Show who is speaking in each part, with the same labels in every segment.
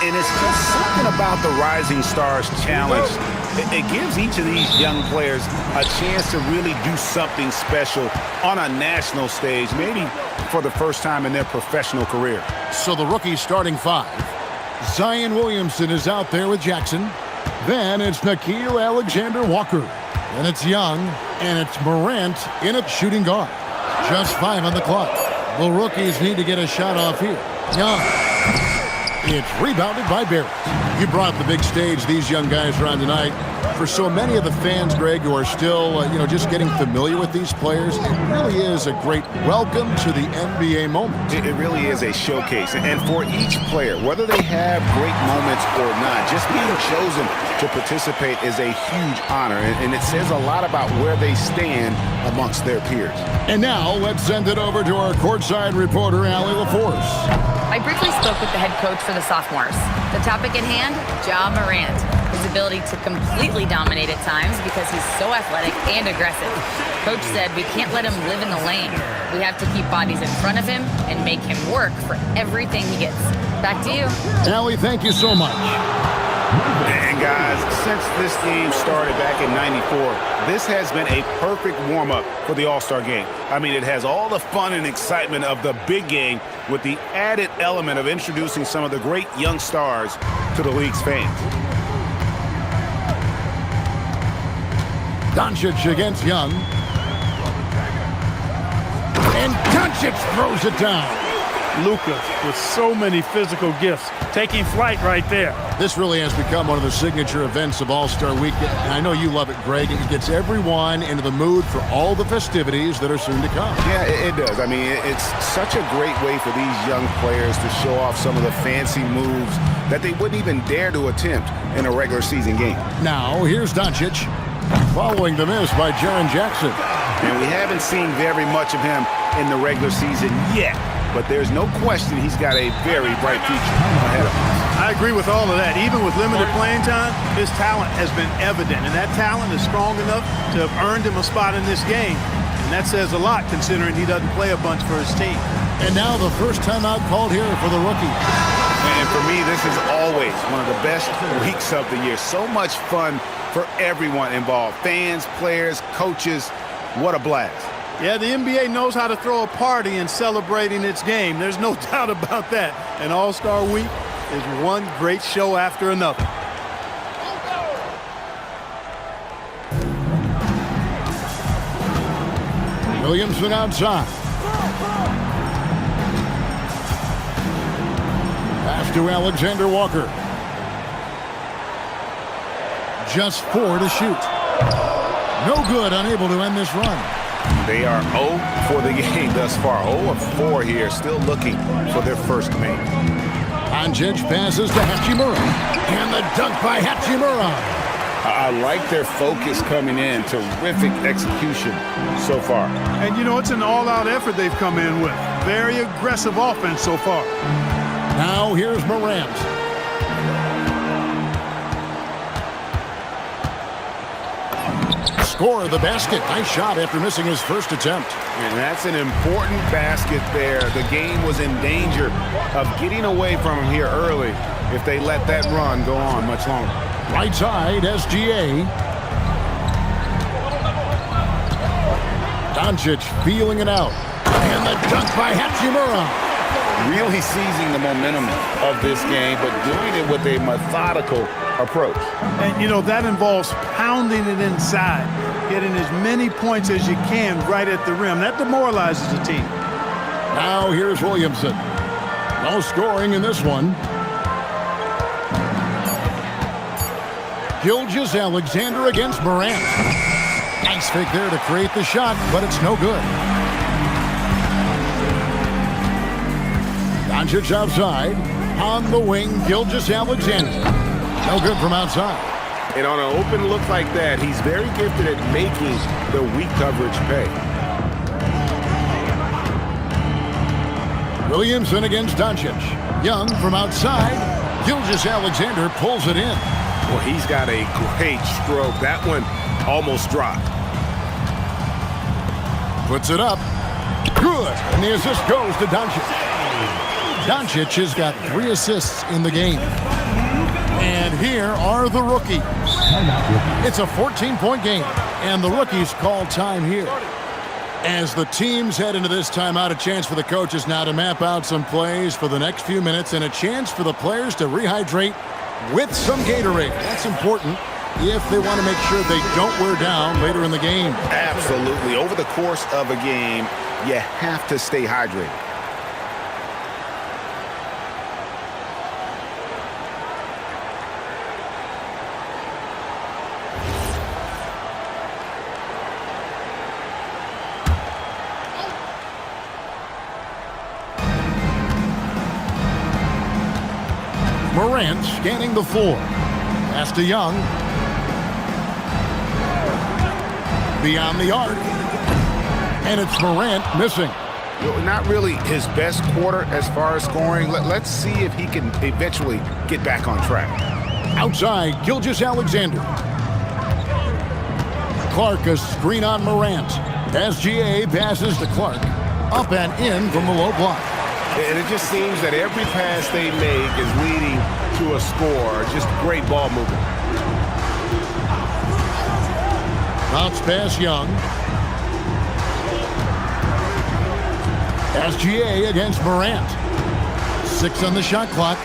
Speaker 1: And it's just something about the Rising Stars Challenge. It gives each of these young players a chance to really do something special on a national stage, maybe for the first time in their professional career.
Speaker 2: So the rookie starting five. Zion Williamson is out there with Jackson. Then it's Nickeil Alexander-Walker. Then it's Young, and it's Morant in at shooting guard. Just 5 on the clock. The rookies need to get a shot off here. Young. It's rebounded by Barrett. You brought the big stage these young guys are on tonight. For so many of the fans, Greg, who are still, just getting familiar with these players, it really is a great welcome to the NBA moment.
Speaker 1: It really is a showcase. And for each player, whether they have great moments or not, just being chosen to participate is a huge honor. And it says a lot about where they stand amongst their peers.
Speaker 2: And now let's send it over to our courtside reporter, Allie LaForce.
Speaker 3: I briefly spoke with the head coach for the Sophomores. The topic at hand, Ja Morant. His ability to completely dominate at times because he's so athletic and aggressive. Coach said we can't let him live in the lane. We have to keep bodies in front of him and make him work for everything he gets. Back to you.
Speaker 2: Allie, thank you so much.
Speaker 1: And guys, since this game started back in '94, this has been a perfect warm-up for the All-Star game. I mean, it has all the fun and excitement of the big game with the added element of introducing some of the great young stars to the league's fans.
Speaker 2: Doncic against Young. And Doncic throws it down.
Speaker 4: Luka with so many physical gifts, taking flight right there.
Speaker 2: This really has become one of the signature events of All-Star Weekend. And I know you love it, Greg. It gets everyone into the mood for all the festivities that are soon to come.
Speaker 1: Yeah, it does. I mean, it's such a great way for these young players to show off some of the fancy moves that they wouldn't even dare to attempt in a regular season game.
Speaker 2: Now, here's Doncic, following the miss by Jaren Jackson.
Speaker 1: And we haven't seen very much of him in the regular season yet. But there's no question he's got a very bright future ahead of him.
Speaker 4: I agree with all of that. Even with limited playing time, his talent has been evident. And that talent is strong enough to have earned him a spot in this game. And that says a lot considering he doesn't play a bunch for his team.
Speaker 2: And now the first timeout called here for the rookie.
Speaker 1: And for me, this is always one of the best weeks of the year. So much fun for everyone involved. Fans, players, coaches. What a blast.
Speaker 4: Yeah, the NBA knows how to throw a party in celebrating its game. There's no doubt about that. And All-Star Week is one great show after another.
Speaker 2: Williamson outside. Pass to Alexander-Walker. Just 4 to shoot. No good, unable to end this run.
Speaker 1: They are 0 for the game thus far. 0 of 4 here, still looking for their first make.
Speaker 2: Doncic passes to Hachimura. And the dunk by Hachimura.
Speaker 1: I like their focus coming in. Terrific execution so far.
Speaker 4: And, it's an all-out effort they've come in with. Very aggressive offense so far.
Speaker 2: Now here's Morant. Score the basket. Nice shot after missing his first attempt.
Speaker 1: And that's an important basket there. The game was in danger of getting away from him here early if they let that run go on much longer.
Speaker 2: Right side, SGA. Doncic feeling it out. And the dunk by Hachimura.
Speaker 1: Really seizing the momentum of this game, but doing it with a methodical approach.
Speaker 4: And, that involves pounding it inside, getting as many points as you can right at the rim. That demoralizes the team.
Speaker 2: Now here's Williamson. No scoring in this one. Gilgeous Alexander against Morant. Nice fake there to create the shot, but it's no good. Doncic outside. On the wing, Gilgeous Alexander. No good from outside.
Speaker 1: And on an open look like that, he's very gifted at making the weak coverage pay.
Speaker 2: Williamson against Doncic. Young from outside. Gilgeous Alexander pulls it in.
Speaker 1: Well, he's got a great stroke. That one almost dropped.
Speaker 2: Puts it up. Good. And the assist goes to Doncic. Doncic has got 3 assists in the game. And here are the rookies. It's a 14-point game, and the rookies call time here. As the teams head into this timeout, a chance for the coaches now to map out some plays for the next few minutes and a chance for the players to rehydrate with some Gatorade. That's important if they want to make sure they don't wear down later in the game.
Speaker 1: Absolutely. Over the course of a game, you have to stay hydrated.
Speaker 2: Morant scanning the floor. Pass to Young. Beyond the arc. And it's Morant missing.
Speaker 1: Not really his best quarter as far as scoring. Let's see if he can eventually get back on track.
Speaker 2: Outside, Gilgeous-Alexander. Clark, a screen on Morant. SGA passes to Clark. Up and in from the low block.
Speaker 1: And it just seems that every pass they make is leading to a score. Just great ball movement.
Speaker 2: Bounce pass Young. SGA against Morant. 6 on the shot clock.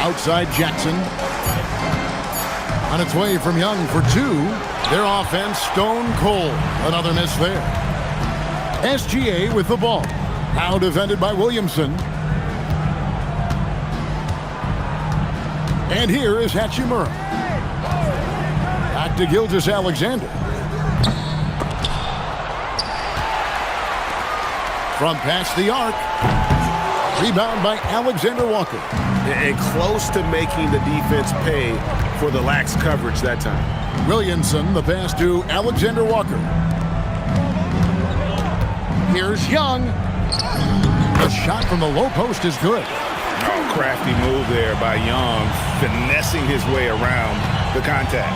Speaker 2: Outside Jackson. On its way from Young for 2. Their offense stone cold. Another miss there. SGA with the ball. Now defended by Williamson. And here is Hachimura. Back to Gilgeous-Alexander. From past the arc. Rebound by Alexander Walker.
Speaker 1: And close to making the defense pay for the lax coverage that time.
Speaker 2: Williamson, the pass to Alexander Walker. Here's Young. The shot from the low post is good.
Speaker 1: Oh, crafty move there by Young, finessing his way around the contact.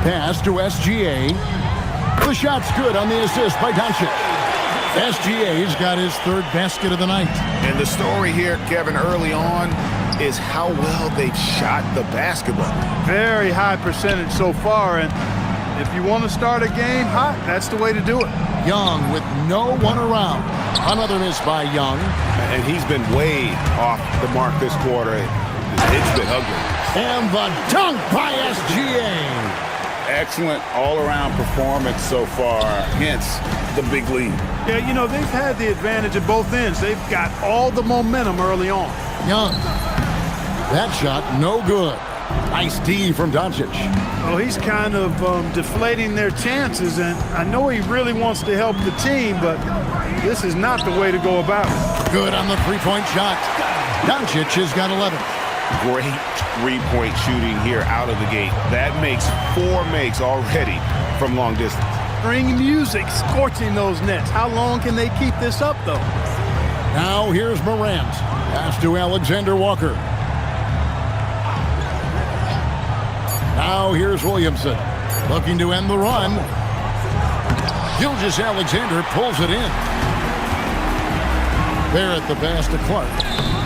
Speaker 2: Pass to SGA. The shot's good on the assist by Doncic. SGA's got his 3rd basket of the night.
Speaker 1: And the story here, Kevin, early on is how well they've shot the basketball.
Speaker 4: Very high percentage so far, and if you want to start a game hot, that's the way to do it.
Speaker 2: Young with no one around. Another miss by Young.
Speaker 1: And he's been way off the mark this quarter. It's been ugly.
Speaker 2: And the dunk by SGA.
Speaker 1: Excellent all-around performance so far, hence the big lead.
Speaker 4: Yeah, you know, they've had the advantage at both ends. They've got all the momentum early on.
Speaker 2: Young. That shot, no good. Nice D from Doncic.
Speaker 4: Well, he's kind of deflating their chances, and I know he really wants to help the team, but this is not the way to go about it.
Speaker 2: Good on the three-point shot. Doncic has got 11.
Speaker 1: Great three-point shooting here out of the gate. That makes 4 makes already from long distance.
Speaker 4: Bring music, scorching those nets. How long can they keep this up, though?
Speaker 2: Now here's Morant. Pass to Alexander Walker. Now here's Williamson. Looking to end the run. Gilgeous-Alexander pulls it in. Barrett the pass to Clark.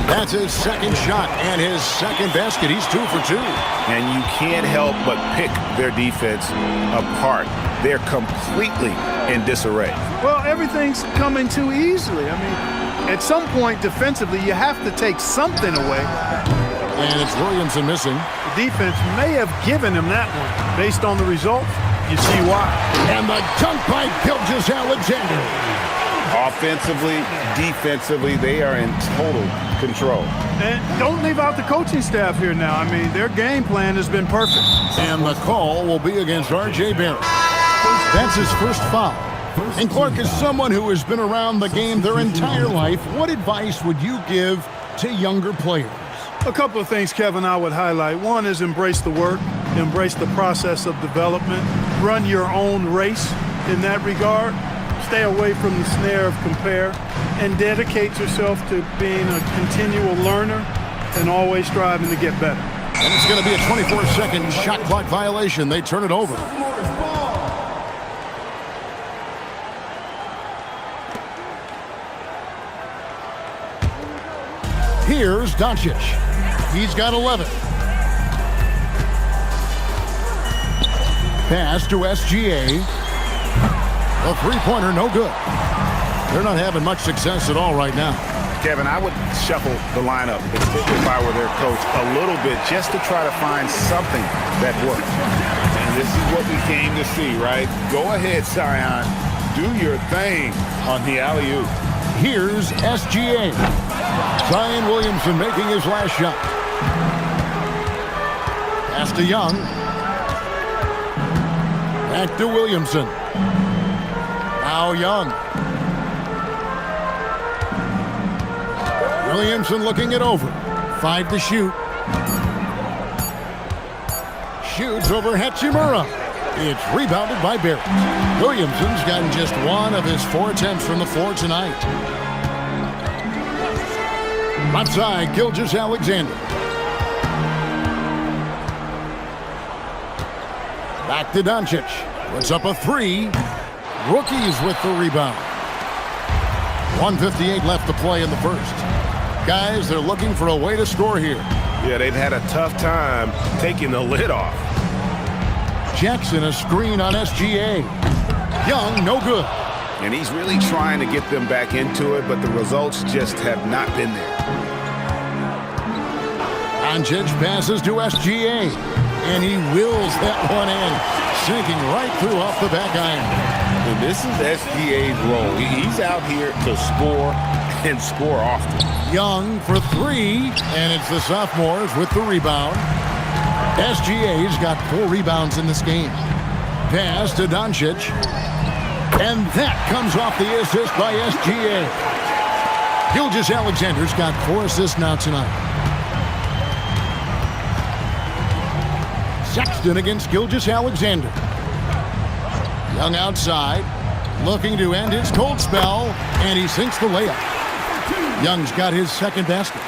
Speaker 2: That's his 2nd shot and his 2nd basket. He's 2 for 2.
Speaker 1: And you can't help but pick their defense apart. They're completely in disarray.
Speaker 4: Well, everything's coming too easily. I mean, at some point defensively, you have to take something away.
Speaker 2: And it's Williamson missing.
Speaker 4: The defense may have given him that one. Based on the result, you see why.
Speaker 2: And the dunk by Gilgeous-Alexander.
Speaker 1: Offensively, defensively, they are in total control.
Speaker 4: And don't leave out the coaching staff here now. I mean, their game plan has been perfect.
Speaker 2: And the call will be against R.J. Barrett. That's his first foul. And Clark is someone who has been around the game their entire life. What advice would you give to younger players?
Speaker 4: A couple of things, Kevin, I would highlight. One is embrace the work, embrace the process of development, run your own race in that regard. Stay away from the snare of compare, and dedicate yourself to being a continual learner and always striving to get better.
Speaker 2: And it's going to be a 24-second shot clock violation. They turn it over. Here's Doncic. He's got 11. Pass to SGA. A three-pointer, no good. They're not having much success at all right now.
Speaker 1: Kevin, I would shuffle the lineup if I were their coach a little bit just to try to find something that works. And this is what we came to see, right? Go ahead, Zion. Do your thing on the alley-oop.
Speaker 2: Here's SGA. Zion Williamson making his last shot. Pass to Young. Back to Williamson. Now Young. Williamson looking it over. 5 to shoot. Shoots over Hachimura. It's rebounded by Barrett. Williamson's gotten just 1 of his 4 attempts from the floor tonight. Left side, Gilgeous-Alexander. Back to Doncic. Puts up a 3. Rookies with the rebound. 1:58 left to play in the first. Guys, they're looking for a way to score here.
Speaker 5: Yeah, they've had a tough time taking the lid off.
Speaker 2: Jackson, a screen on SGA. Young, no good.
Speaker 1: And he's really trying to get them back into it, but the results just have not been there.
Speaker 2: Doncic passes to SGA, and he wills that one in, sinking right through off the back iron.
Speaker 1: And this is SGA's role. He's out here to score and score often.
Speaker 2: Young for 3, and it's the sophomores with the rebound. SGA's got 4 rebounds in this game. Pass to Doncic, and that comes off the assist by SGA. Gilgeous-Alexander's got 4 assists now tonight. Sexton against Gilgeous-Alexander. Young outside, looking to end his cold spell, and he sinks the layup. Young's got his second basket.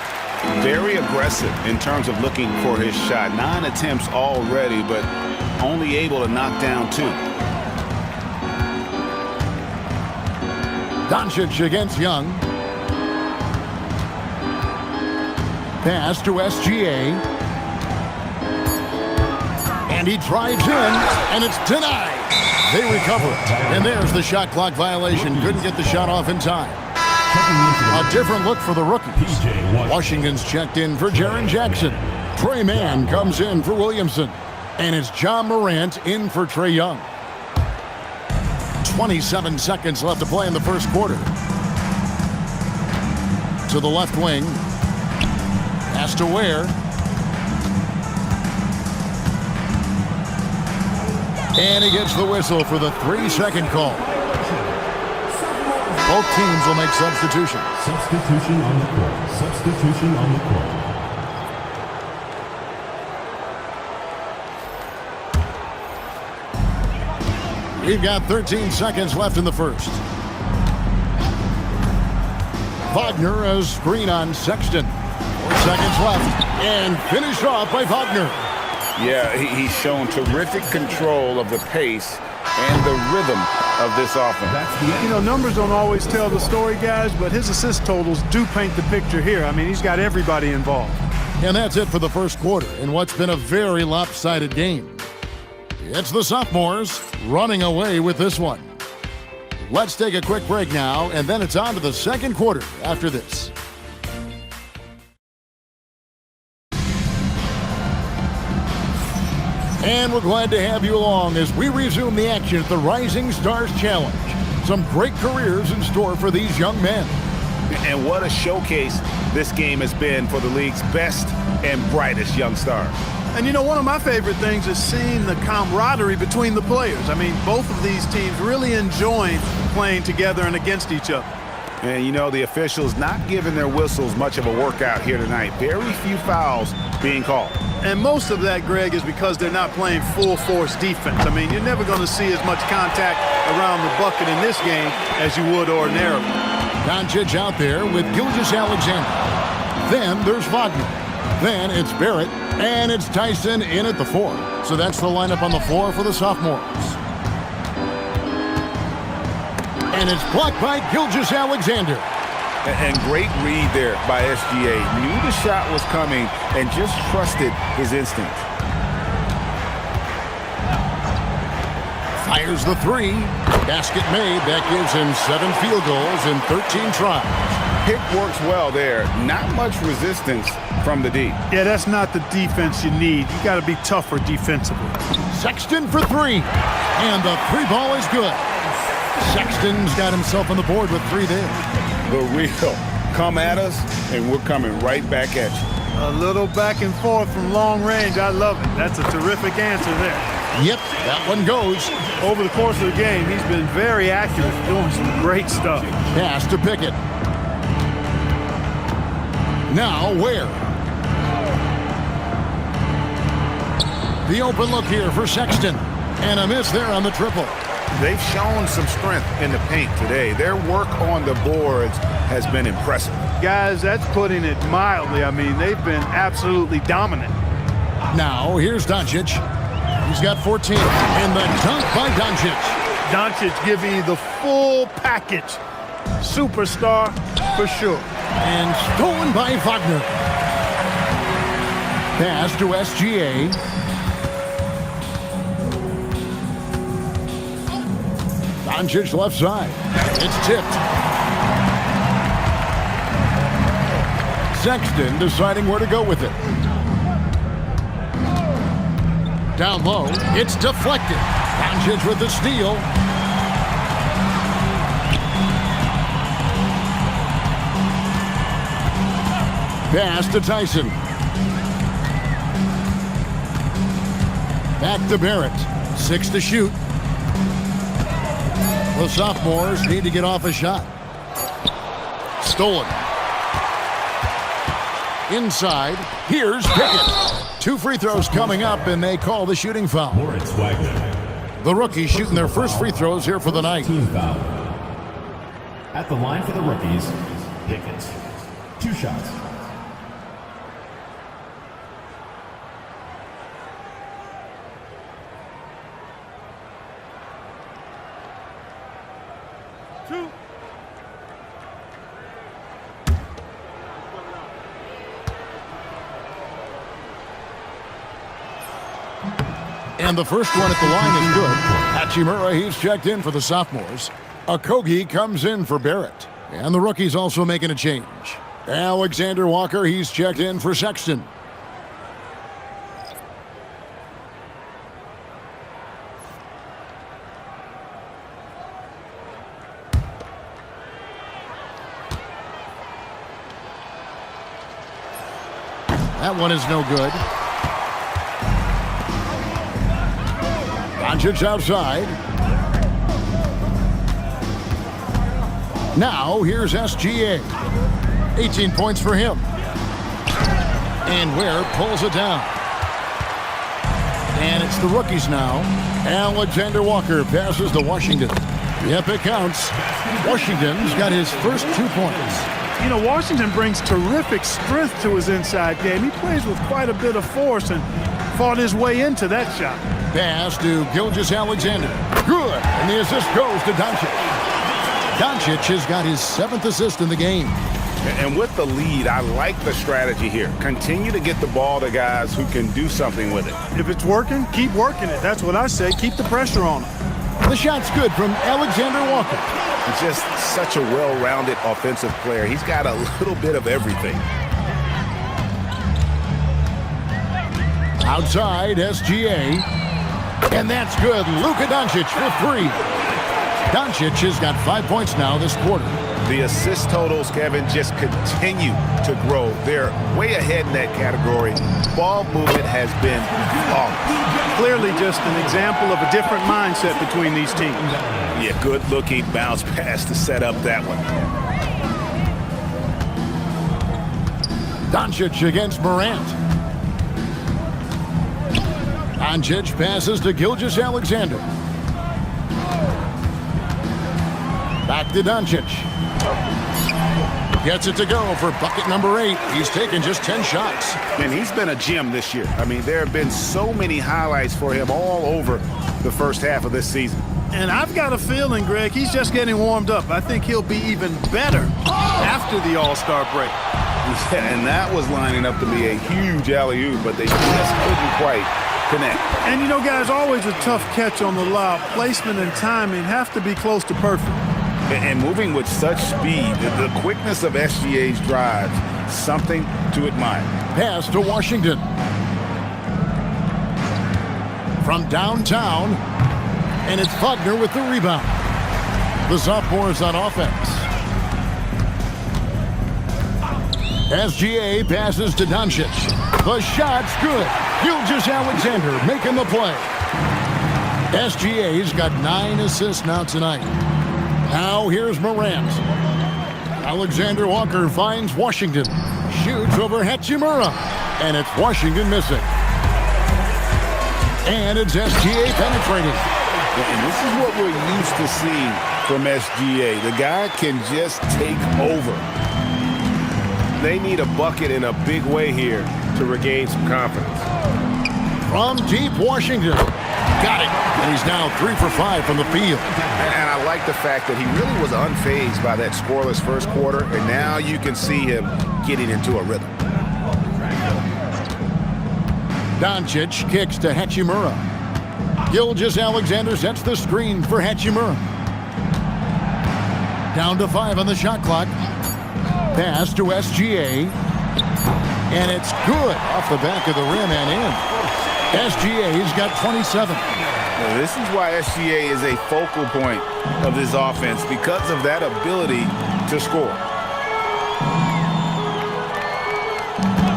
Speaker 1: Very aggressive in terms of looking for his shot. 9 attempts already, but only able to knock down 2.
Speaker 2: Doncic against Young. Pass to SGA. And he drives in, and it's denied. They recover it. And there's the shot clock violation. Couldn't get the shot off in time. A different look for the rookies. Washington's checked in for Jaren Jackson. Trey Mann comes in for Williamson. And it's John Morant in for Trae Young. 27 seconds left to play in the first quarter. To the left wing. Pass to Ware. And he gets the whistle for the 3-second call. Both teams will make substitutions.
Speaker 6: Substitution on the court. Substitution on the court.
Speaker 2: We've got 13 seconds left in the first. Wagner, a screen on Sexton. 4 seconds left. And finished off by Wagner.
Speaker 1: Yeah, he's shown terrific control of the pace and the rhythm of this offense.
Speaker 4: You know, numbers don't always tell the story, guys, but his assist totals do paint the picture here. I mean, he's got everybody involved.
Speaker 2: And that's it for the first quarter in what's been a very lopsided game. It's the sophomores running away with this one. Let's take a quick break now, and then it's on to the second quarter after this. And we're glad to have you along as we resume the action at the Rising Stars Challenge. Some great careers in store for these young men.
Speaker 1: And what a showcase this game has been for the league's best and brightest young stars.
Speaker 4: And you know, one of my favorite things is seeing the camaraderie between the players. I mean, both of these teams really enjoying playing together and against each other.
Speaker 1: And you know, the officials not giving their whistles much of a workout here tonight. Very few fouls being called.
Speaker 4: And most of that, Greg, is because they're not playing full-force defense. I mean, you're never going to see as much contact around the bucket in this game as you would ordinarily.
Speaker 2: Doncic out there with Gilgeous-Alexander. Then there's Wagner. Then it's Barrett. And it's Tyson in at the 4. So that's the lineup on the floor for the sophomores. And it's blocked by Gilgeous-Alexander.
Speaker 1: And great read there by SGA. Knew the shot was coming and just trusted his instincts.
Speaker 2: Fires the three. Basket made. That gives him 7 field goals in 13 tries.
Speaker 1: Pick works well there. Not much resistance from the D.
Speaker 4: Yeah, that's not the defense you need. You got to be tougher defensively.
Speaker 2: Sexton for 3. And the 3 ball is good. Sexton's got himself on the board with 3 there.
Speaker 1: The real. Come at us, and we're coming right back at you.
Speaker 4: A little back and forth from long range. I love it. That's a terrific answer there.
Speaker 2: Yep, that one goes.
Speaker 4: Over the course of the game, he's been very accurate, doing some great stuff.
Speaker 2: Pass to Pickett. Now Ware. The open look here for Sexton. And a miss there on the triple.
Speaker 1: They've shown some strength in the paint today. Their work on the boards has been impressive.
Speaker 4: Guys, that's putting it mildly. I mean, they've been absolutely dominant.
Speaker 2: Now here's Doncic. He's got 14. And the dunk by Doncic.
Speaker 4: Doncic giving you the full package. Superstar for sure.
Speaker 2: And stolen by Wagner. Pass to SGA. Doncic left side. It's tipped. Sexton deciding where to go with it. Down low. It's deflected. Doncic with the steal. Pass to Tyson. Back to Barrett. 6 to shoot. The sophomores need to get off a shot. Stolen. Inside. Here's Pickett. 2 free throws coming up, and they call the shooting foul.
Speaker 6: Moritz Wagner.
Speaker 2: The rookies shooting their first free throws here for the night.
Speaker 6: Team foul. At the line for the rookies, Pickett. 2 shots.
Speaker 2: And the first one at the line is good. Hachimura, he's checked in for the sophomores. Okogie comes in for Barrett. And the rookie's also making a change. Alexander Walker, he's checked in for Sexton. That one is no good. Doncic outside. Now here's SGA. 18 points for him. And Ware pulls it down. And it's the rookies now. Alexander Walker passes to Washington. Yep, it counts. Washington's got his first 2 points.
Speaker 4: You know, Washington brings terrific strength to his inside game. He plays with quite a bit of force and fought his way into that shot.
Speaker 2: Pass to Gilgeous-Alexander. Good. And the assist goes to Doncic. Doncic has got his 7th assist in the game.
Speaker 1: And with the lead, I like the strategy here. Continue to get the ball to guys who can do something with it.
Speaker 4: If it's working, keep working it. That's what I say. Keep the pressure on him.
Speaker 2: The shot's good from Alexander Walker.
Speaker 1: He's just such a well-rounded offensive player. He's got a little bit of everything.
Speaker 2: Outside, SGA. And that's good. Luka Doncic for 3. Doncic has got 5 points now this quarter.
Speaker 1: The assist totals, Kevin, just continue to grow. They're way ahead in that category. Ball movement has been flawless.
Speaker 4: Clearly just an example of a different mindset between these teams.
Speaker 1: Yeah, good-looking bounce pass to set up that one.
Speaker 2: Doncic against Morant. Doncic passes to Gilgeous-Alexander. Back to Doncic. Gets it to go for bucket number 8. He's taken just 10 shots.
Speaker 1: And he's been a gem this year. I mean, there have been so many highlights for him all over the first half of this season.
Speaker 4: And I've got a feeling, Greg, he's just getting warmed up. I think he'll be even better after the All-Star break.
Speaker 1: Yeah, and that was lining up to be a huge alley-oop, but they just couldn't quite connect.
Speaker 4: And, you know, guys, always a tough catch on the lob. Placement and timing have to be close to perfect.
Speaker 1: And moving with such speed, the quickness of SGA's drives, something to admire.
Speaker 2: Pass to Washington. From downtown, and it's Wagner with the rebound. The Sophomores on offense. SGA passes to Doncic. The shot's good. Gilgeous-Alexander making the play. SGA's got 9 assists now tonight. Now here's Morant. Alexander Walker finds Washington. Shoots over Hachimura. And it's Washington missing. And it's SGA penetrating.
Speaker 1: And this is what we're used to seeing from SGA. The guy can just take over.
Speaker 5: They need a bucket in a big way here to regain some confidence.
Speaker 2: From deep Washington. Got it. And he's now 3 for 5 from the field.
Speaker 1: And I like the fact that he really was unfazed by that scoreless first quarter, and now you can see him getting into a rhythm.
Speaker 2: Doncic kicks to Hachimura. Gilgeous-Alexander sets the screen for Hachimura. Down to 5 on the shot clock. Pass to SGA. And it's good off the back of the rim and in. SGA's got 27.
Speaker 1: Now, this is why SGA is a focal point of this offense, because of that ability to score.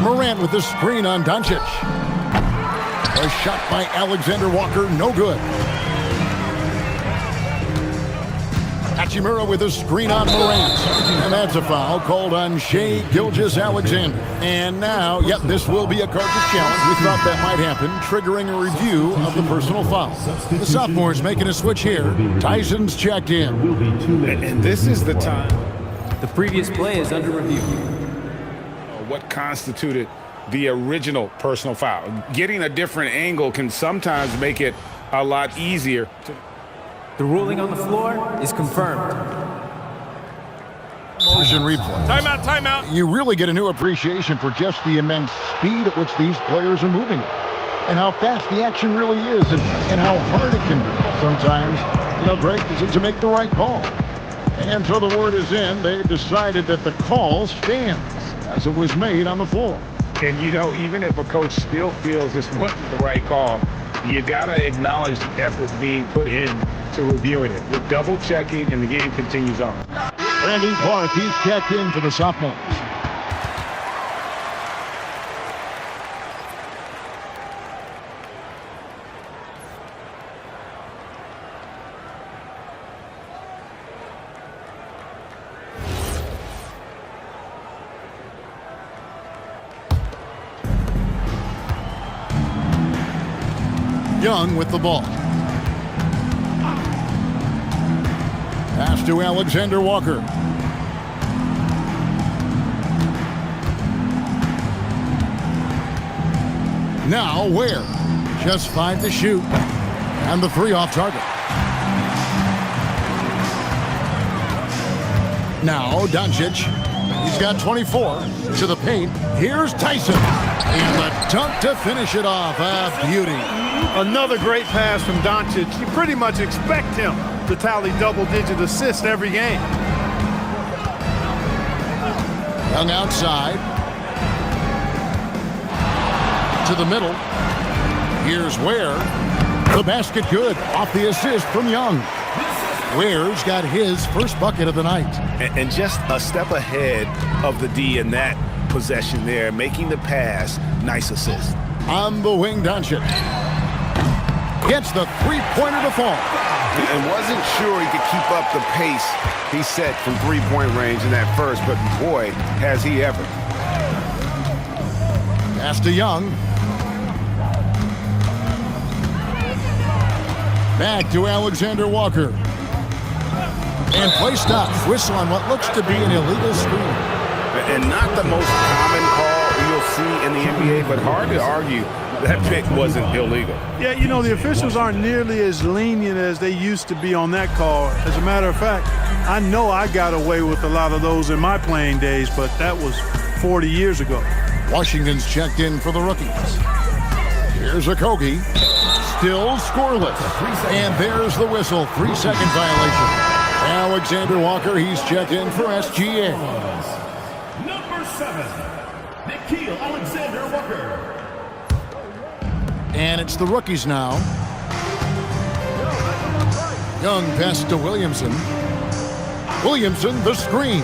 Speaker 2: Morant with the screen on Doncic. A shot by Alexander Walker, no good. Hachimura with a screen on Morant. And that's a foul called on Shai Gilgeous-Alexander. And now, yep, this will be a Carthage challenge. We thought that might happen, triggering a review of the personal foul. The Sophomores making a switch here. Tyson's checked in.
Speaker 1: And this is the time.
Speaker 7: The previous play is under review.
Speaker 1: What constituted the original personal foul? Getting a different angle can sometimes make it a lot easier.
Speaker 7: The ruling on the floor is confirmed.
Speaker 2: Motion replay.
Speaker 4: Timeout, timeout.
Speaker 2: You really get a new appreciation for just the immense speed at which these players are moving. And how fast the action really is, and how hard it can be. Sometimes, Greg, to make the right call. And so the word is in. They decided that the call stands as it was made on the floor.
Speaker 8: And, even if a coach still feels this wasn't the right call, you got to acknowledge the effort being put in to reviewing it. We're double-checking, and the game continues on.
Speaker 2: Brandon Clark, he's checked in for the Sophomores. Young with the ball. Pass to Alexander Walker. Now Ware. Just 5 to shoot. And the 3 off target. Now Doncic. He's got 24. To the paint. Here's Tyson. And the dunk to finish it off. A beauty.
Speaker 4: Another great pass from Doncic. You pretty much expect him to tally double-digit assists every game.
Speaker 2: Young outside. To the middle. Here's Ware. The basket good. Off the assist from Young. Ware's got his first bucket of the night.
Speaker 1: And just a step ahead of the D in that possession there, making the pass. Nice assist.
Speaker 2: On the wing, Doncic. Gets the three-pointer to fall.
Speaker 5: And wasn't sure he could keep up the pace he set from three-point range in that first, but boy, has he ever.
Speaker 2: Pass to Young. Back to Alexander Walker. And play stops. Whistle on what looks to be an illegal screen.
Speaker 1: And not the most common call you'll see in the NBA, but hard to argue that pick wasn't illegal.
Speaker 4: Yeah, you know, the officials aren't nearly as lenient as they used to be on that call. As a matter of fact, I know I got away with a lot of those in my playing days, but that was 40 years ago.
Speaker 2: Washington's checked in for the rookies. Here's Okogie. Still scoreless. And there's the whistle. 3-second violation. Alexander Walker, he's checked in for SGA.
Speaker 6: Number 7, Nikhil Alexander Walker.
Speaker 2: And it's the rookies now. Young pass to Williamson. Williamson, the screen.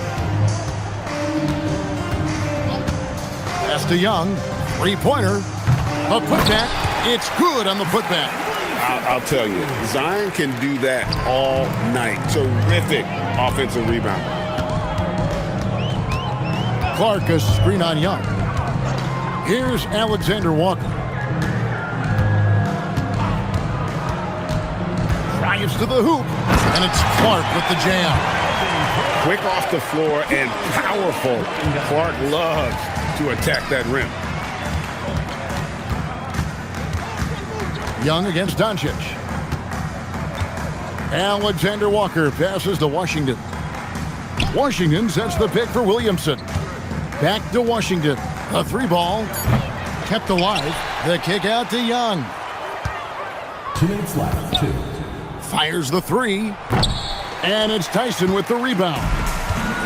Speaker 2: Pass to Young. Three-pointer. A putback. It's good on the putback.
Speaker 5: I'll tell you, Zion can do that all night. Terrific offensive rebound.
Speaker 2: Clark, a screen on Young. Here's Alexander Walker. Drives to the hoop, and it's Clark with the jam.
Speaker 5: Quick off the floor and powerful. Clark loves to attack that rim.
Speaker 2: Young against Doncic. Alexander Walker passes to Washington. Washington sets the pick for Williamson. Back to Washington. A three ball. Kept alive. The kick out to Young.
Speaker 6: 2 minutes left. 2.
Speaker 2: Fires the three. And it's Tyson with the rebound.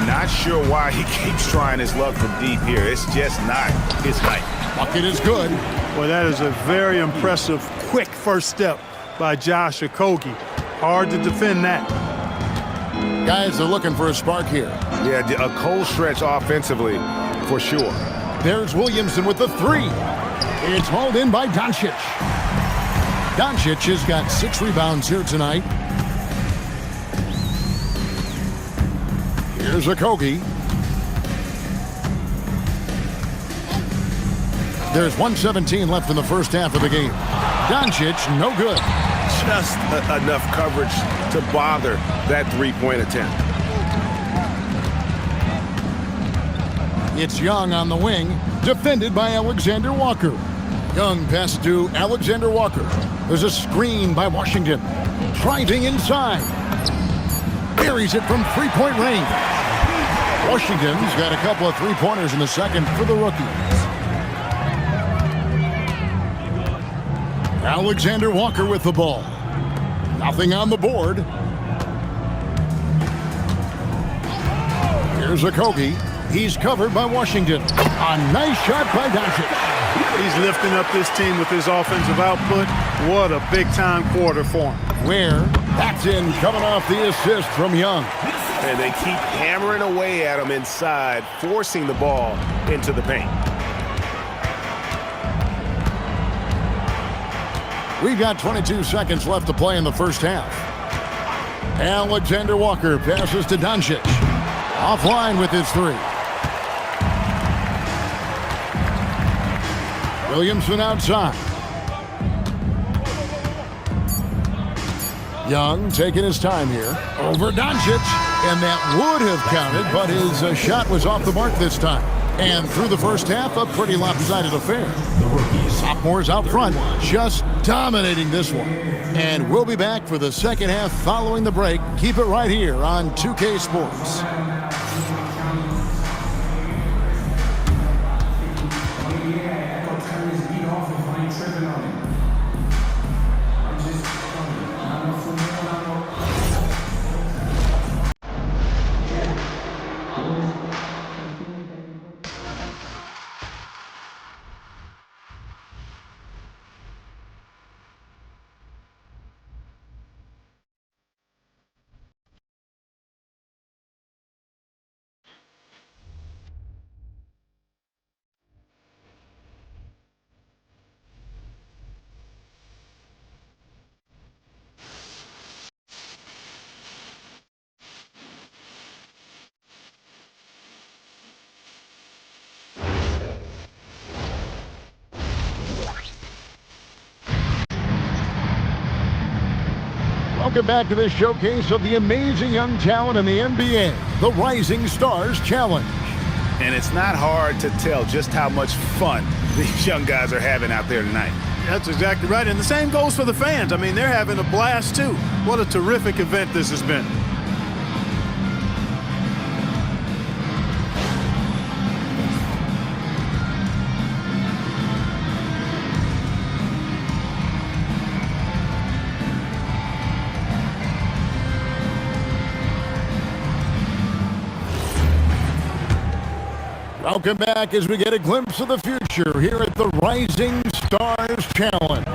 Speaker 1: Not sure why he keeps trying his luck from deep here. It's just not his height.
Speaker 2: Bucket is good.
Speaker 4: Well, that is a very impressive, quick first step by Josh Okogie. Hard to defend that.
Speaker 2: Guys are looking for a spark here.
Speaker 5: Yeah, a cold stretch offensively for sure.
Speaker 2: There's Williamson with the three. It's hauled in by Doncic. Doncic has got 6 rebounds here tonight. Here's Okogie. There's 1:17 left in the first half of the game. Doncic, no good.
Speaker 5: Just enough coverage to bother that three-point attempt.
Speaker 2: It's Young on the wing, defended by Alexander Walker. Young pass to Alexander Walker. There's a screen by Washington. Driving inside. Buries it from three-point range. Washington's got a couple of three-pointers in the second for the rookies. Alexander Walker with the ball. Nothing on the board. Here's Okogie. He's covered by Washington. A nice shot by Doncic.
Speaker 4: He's lifting up this team with his offensive output. What a big-time quarter for him.
Speaker 2: Where? That's in, coming off the assist from Young.
Speaker 5: And they keep hammering away at him inside, forcing the ball into the paint.
Speaker 2: We've got 22 seconds left to play in the first half. Alexander Walker passes to Doncic. Offline with his three. Williamson outside. Young taking his time here. Over Doncic. And that would have counted, but his shot was off the mark this time. And through the first half, a pretty lopsided affair. Sophomores out front, just dominating this one. And we'll be back for the second half following the break. Keep it right here on 2K Sports. Welcome back to this showcase of the amazing young talent in the NBA, the Rising Stars Challenge.
Speaker 1: And it's not hard to tell just how much fun these young guys are having out there tonight.
Speaker 4: That's exactly right. And the same goes for the fans. I mean, they're having a blast, too. What a terrific event this has been.
Speaker 2: Welcome back as we get a glimpse of the future here at the Rising Stars Challenge.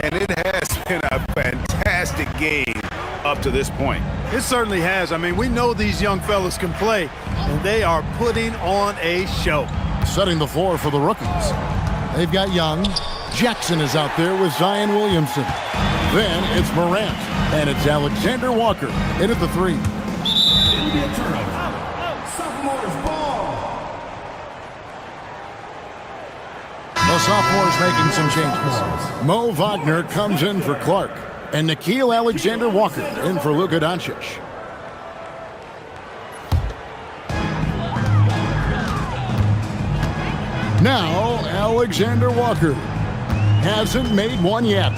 Speaker 1: And it has been a fantastic game up to this point.
Speaker 4: It certainly has. I mean, we know these young fellas can play, and they are putting on a show.
Speaker 2: Setting the floor for the rookies. They've got Young. Jackson is out there with Zion Williamson. Then it's Morant, and it's Alexander Walker in at the three.
Speaker 6: It'll be a turnover. Sophomores ball.
Speaker 2: The sophomores making some changes. Mo Wagner comes in for Clark, and Nickeil Alexander-Walker in for Luka Doncic. Now, Alexander Walker hasn't made one yet.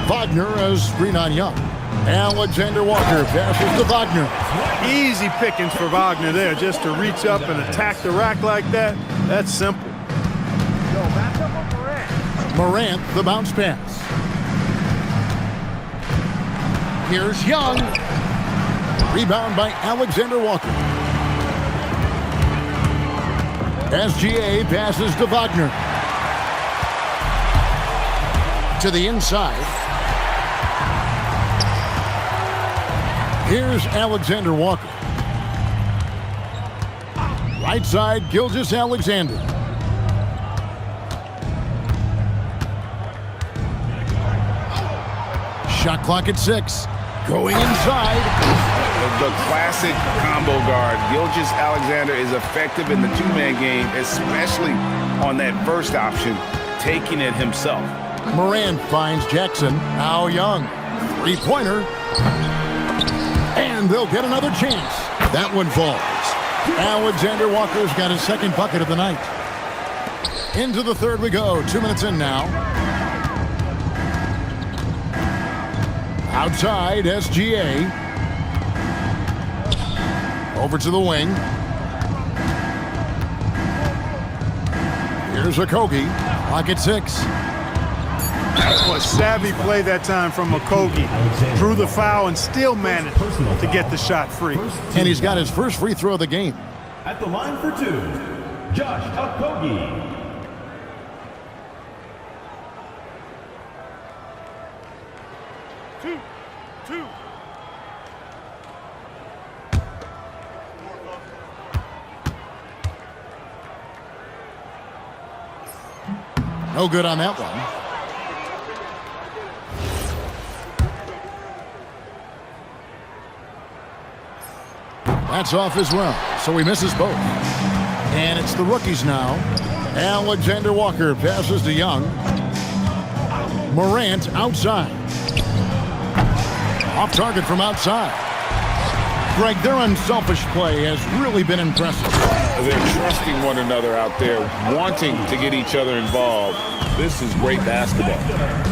Speaker 2: Wagner has screen on Young. Alexander Walker passes to Wagner.
Speaker 4: Easy pickings for Wagner there, just to reach up and attack the rack like that. That's simple.
Speaker 2: Morant, the bounce pass. Here's Young. Rebound by Alexander Walker. SGA passes to Wagner. To the inside. Here's Alexander Walker. Right side, Gilgeous-Alexander. Shot clock at 6. Going inside.
Speaker 1: The classic combo guard. Gilgeous-Alexander is effective in the two-man game, especially on that first option, taking it himself.
Speaker 2: Morant finds Jackson. Now Young. Three-pointer. And they'll get another chance. That one falls. Alexander Walker's got his second bucket of the night. Into the third we go. 2 minutes in now. Outside, SGA. Over to the wing. Here's Okogie. Clock at 6.
Speaker 4: That was a savvy play that time from Okogie. Drew the foul and still managed to get the shot free.
Speaker 2: And he's got his first free throw of the game.
Speaker 6: At the line for two, Josh Okogie.
Speaker 4: Two.
Speaker 2: No good on that one. That's off as well, so he misses both. And it's the rookies now. Alexander Walker passes to Young. Morant outside. Off target from outside. Greg, their unselfish play has really been impressive.
Speaker 1: They're trusting one another out there, wanting to get each other involved. This is great basketball.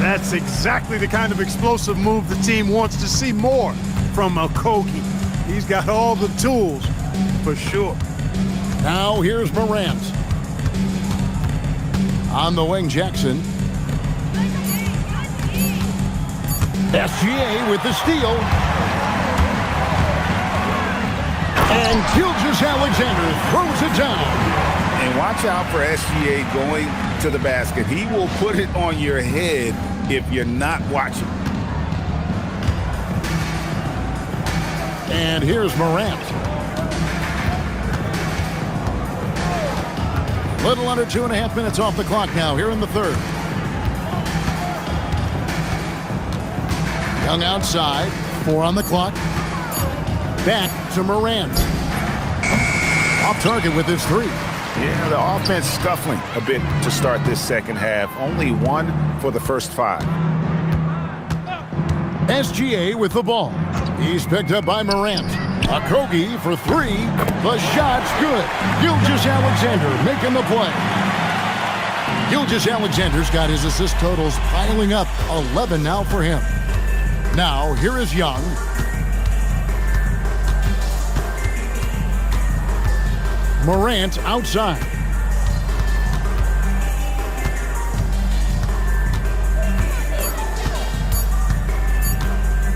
Speaker 4: That's exactly the kind of explosive move the team wants to see more from Okogie. He's got all the tools, for sure.
Speaker 2: Now here's Morant. On the wing, Jackson. SGA with the steal. And Gilgeous-Alexander throws it down.
Speaker 1: And watch out for SGA going to the basket. He will put it on your head if you're not watching.
Speaker 2: And here's Morant. Little under 2.5 minutes off the clock now here in the third. Young outside, 4 on the clock. Back to Morant. Off target with his 3.
Speaker 1: Yeah, the offense scuffling a bit to start this second half. Only 1 for the first 5.
Speaker 2: SGA with the ball. He's picked up by Morant. Okogie for 3. The shot's good. Gilgeous-Alexander making the play. Gilgeous-Alexander's got his assist totals piling up, 11 now for him. Now, here is Young. Morant outside.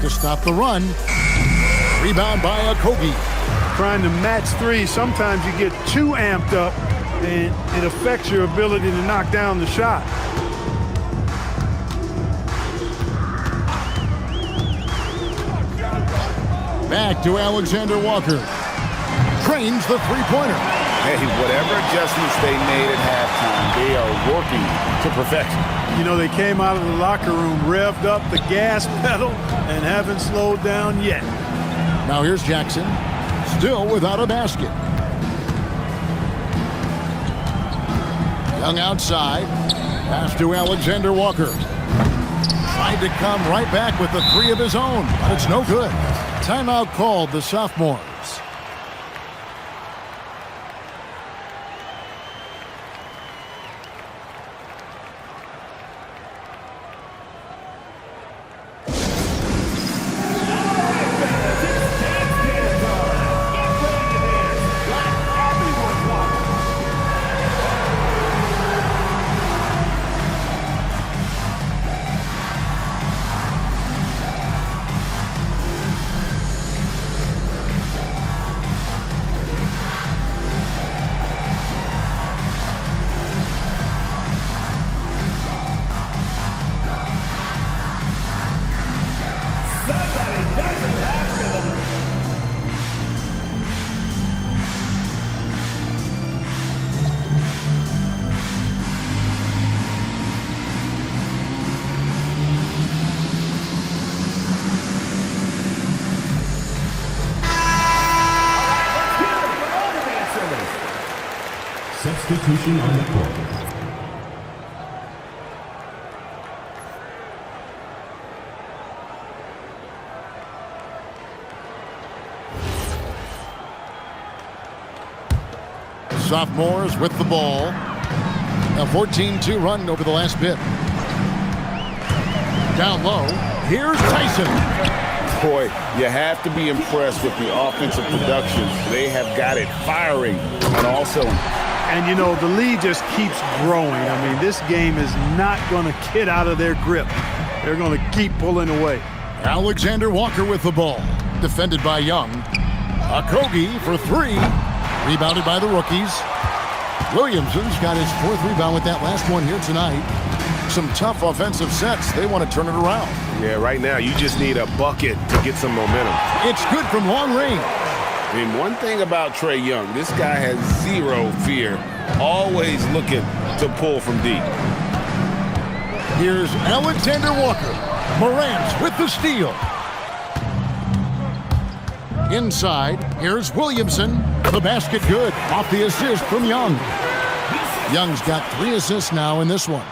Speaker 2: To stop the run. Rebound by Okogie.
Speaker 4: Trying to match three, sometimes you get too amped up and it affects your ability to knock down the shot.
Speaker 2: Back to Alexander Walker. Trains the three-pointer.
Speaker 5: Hey, whatever adjustments they made at halftime, they are working to perfection.
Speaker 4: You know, they came out of the locker room, revved up the gas pedal, and haven't slowed down yet.
Speaker 2: Now here's Jackson, still without a basket. Young outside. Pass to Alexander Walker. Tried to come right back with the three of his own, but it's no good. Timeout called the Sophomores.
Speaker 6: Substitution on the court.
Speaker 2: Sophomores with the ball. A 14-2 run over the last bit. Down low. Here's Tyson.
Speaker 5: Boy, you have to be impressed with the offensive production. They have got it firing on all cylinders.
Speaker 4: And, you know, the lead just keeps growing. I mean, this game is not going to get out of their grip. They're going to keep pulling away.
Speaker 2: Alexander Walker with the ball. Defended by Young. Okogie for three. Rebounded by the rookies. Williamson's got his fourth rebound with that last one here tonight. Some tough offensive sets. They want to turn it around.
Speaker 5: Yeah, right now you just need a bucket to get some momentum.
Speaker 2: It's good from long range.
Speaker 5: I mean, one thing about Trae Young, this guy has zero fear, always looking to pull from deep.
Speaker 2: Here's Alexander Walker. Morant with the steal. Inside, here's Williamson. The basket good off the assist from Young. Young's got 3 assists now in this one.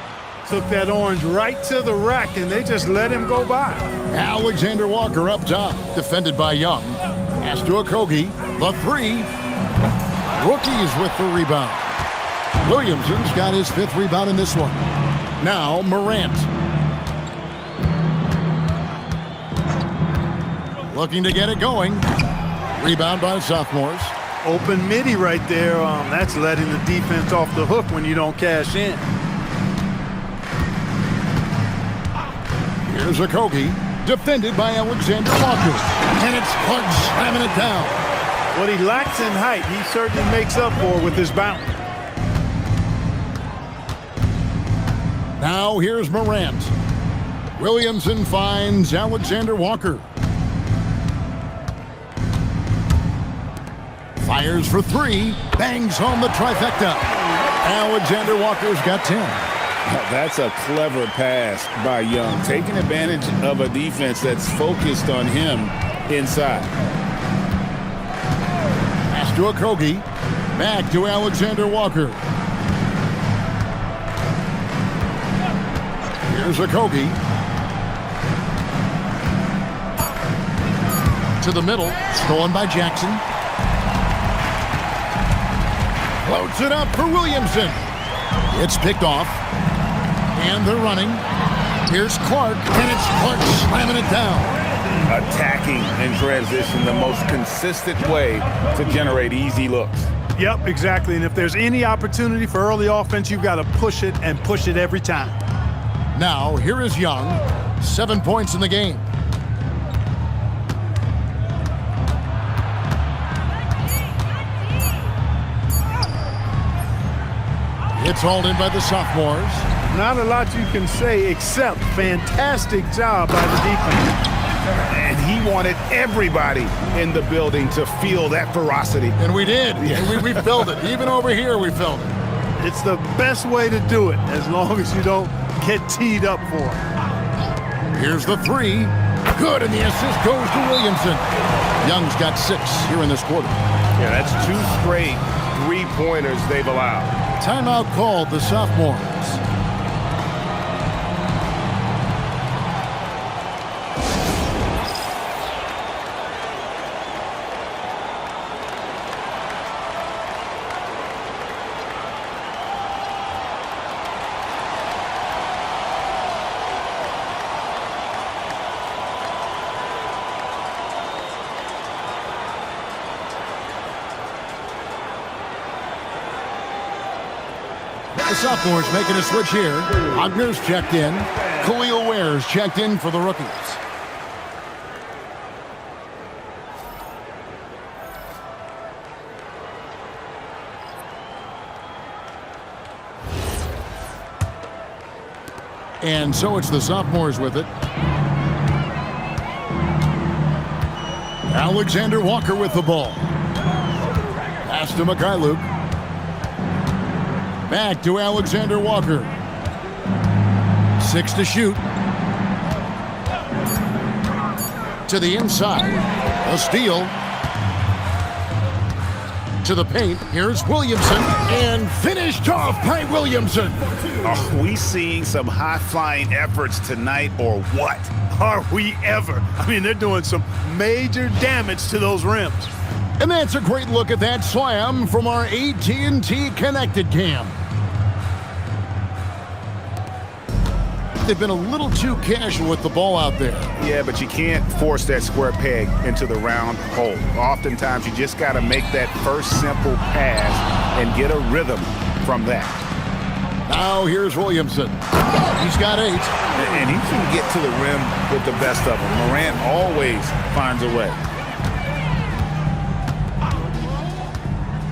Speaker 4: Took that orange right to the rack, and they just let him go by.
Speaker 2: Alexander Walker up top, defended by Young. Pass to Okogie, the three. Rookies with the rebound. Williamson's got his 5th rebound in this one. Now Morant. Looking to get it going. Rebound by Sophomores.
Speaker 4: Open midi right there. That's letting the defense off the hook when you don't cash in.
Speaker 2: Here's Okogie, defended by Alexander Walker. And it's Clark slamming it down.
Speaker 4: What he lacks in height, he certainly makes up for with his bounce.
Speaker 2: Now here's Morant. Williamson finds Alexander Walker. Fires for 3, bangs home the trifecta. Alexander Walker's got 10.
Speaker 1: That's a clever pass by Young, taking advantage of a defense that's focused on him inside.
Speaker 2: Pass to Okogie. Back to Alexander Walker. Here's Okogie. To the middle, stolen by Jackson. Floats it up for Williamson. It's picked off. And they're running. Here's Clark, and it's Clark slamming it down.
Speaker 1: Attacking in transition, the most consistent way to generate easy looks.
Speaker 4: Yep, exactly. And if there's any opportunity for early offense, you've got to push it and push it every time.
Speaker 2: Now, here is Young. 7 points in the game. It's hauled in by the sophomores.
Speaker 4: Not a lot you can say except fantastic job by the defense.
Speaker 1: And he wanted everybody in the building to feel that ferocity.
Speaker 2: And we did. Yeah. We felt it. Even over here, we felt it.
Speaker 4: It's the best way to do it as long as you don't get teed up for it.
Speaker 2: Here's the three. Good, and the assist goes to Williamson. Young's got 6 here in this quarter.
Speaker 5: Yeah, that's 2 straight three-pointers they've allowed.
Speaker 2: Timeout called, the sophomores. The sophomores making a switch here. Ogner's checked in. Khalil Ware's checked in for the rookies. And so it's the sophomores with it. Alexander Walker with the ball. Pass to Mikhailuk. Back to Alexander Walker. 6 to shoot. To the inside. A steal. To the paint. Here's Williamson. And finished off by Williamson.
Speaker 1: Are we seeing some high-flying efforts tonight or what?
Speaker 4: Are we ever? I mean, they're doing some major damage to those rims.
Speaker 2: And that's a great look at that slam from our AT&T Connected Cam. They've been a little too casual with the ball out there.
Speaker 1: Yeah, but you can't force that square peg into the round hole. Oftentimes, you just got to make that first simple pass and get a rhythm from that.
Speaker 2: Now here's Williamson. He's got 8.
Speaker 1: And he can get to the rim with the best of them. Morant always finds a way.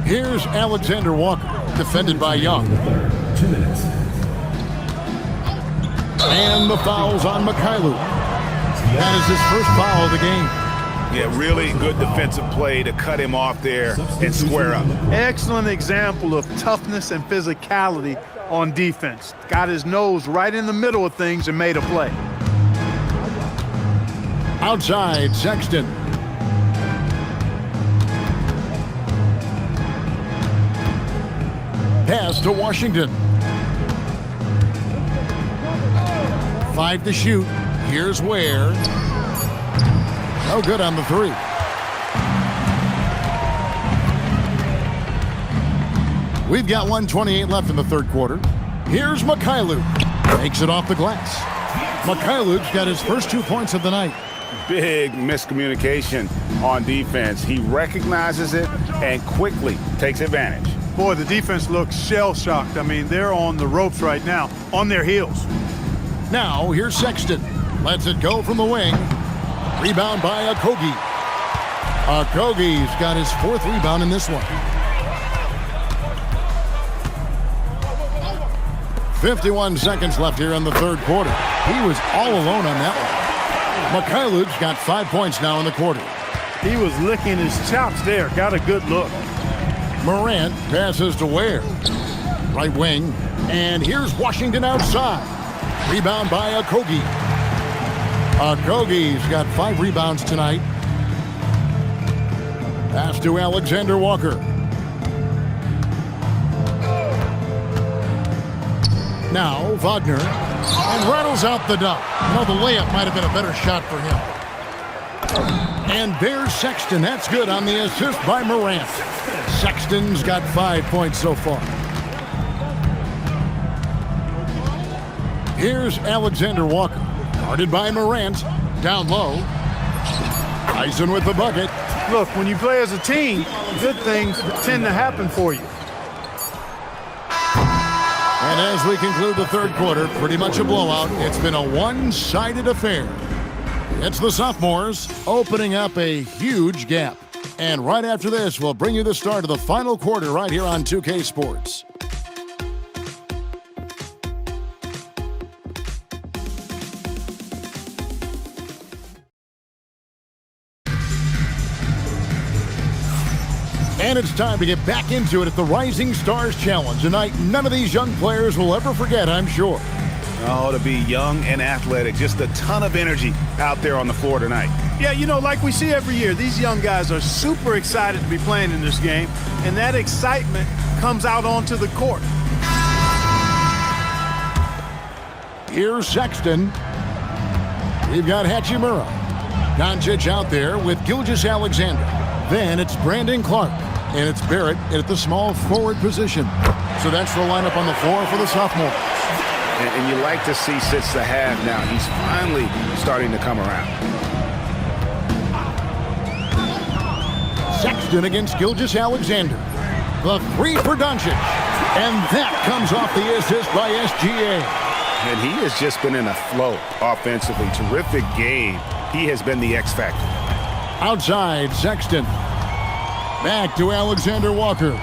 Speaker 2: Here's Alexander Walker, defended by Young.
Speaker 6: 2 minutes.
Speaker 2: And the foul's on Mikhailuk. That is his first foul of the game.
Speaker 1: Yeah, really good defensive play to cut him off there and square up.
Speaker 4: Excellent example of toughness and physicality on defense. Got his nose right in the middle of things and made a play.
Speaker 2: Outside, Sexton. Pass to Washington. 5 to shoot. Here's Ware. No good on the 3. We've got 1:28 left in the third quarter. Here's Mikhailuk. Takes it off the glass. Mikhailuk's got his first 2 points of the night.
Speaker 1: Big miscommunication on defense. He recognizes it and quickly takes advantage.
Speaker 4: Boy, the defense looks shell-shocked. I mean, they're on the ropes right now, on their heels.
Speaker 2: Now, here's Sexton. Lets it go from the wing. Rebound by Okogie. Okogie's got his 4th rebound in this one. 51 seconds left here in the third quarter. He was all alone on that one. Mikhailuk's got 5 points now in the quarter.
Speaker 4: He was licking his chops there. Got a good look.
Speaker 2: Morant passes to Ware. Right wing. And here's Washington outside. Rebound by Okogie. Okogie's got 5 rebounds tonight. Pass to Alexander Walker. Now Wagner. And rattles out the dunk. No, the layup might have been a better shot for him. And there's Sexton. That's good on the assist by Morant. Sexton's got 5 points so far. Here's Alexander Walker, guarded by Morant, down low. Tyson with the bucket.
Speaker 4: Look, when you play as a team, good things tend to happen for you.
Speaker 2: And as we conclude the third quarter, pretty much a blowout. It's been a one-sided affair. It's the sophomores opening up a huge gap. And right after this, we'll bring you the start of the final quarter right here on 2K Sports. And it's time to get back into it at the Rising Stars Challenge, a night none of these young players will ever forget, I'm sure.
Speaker 1: Oh, to be young and athletic, just a ton of energy out there on the floor tonight.
Speaker 4: Yeah, you know, like we see every year, these young guys are super excited to be playing in this game, and that excitement comes out onto the court.
Speaker 2: Here's Sexton. We've got Hachimura. Doncic out there with Gilgeous-Alexander. Then it's Brandon Clark. And it's Barrett at the small forward position. So that's the lineup on the floor for the sophomore.
Speaker 1: And you like to see since the half now, he's finally starting to come around.
Speaker 2: Sexton against Gilgeous-Alexander. The three for Doncic. And that comes off the assist by SGA.
Speaker 1: And he has just been in a flow offensively. Terrific game. He has been the X factor.
Speaker 2: Outside, Sexton. Back to Alexander Walker.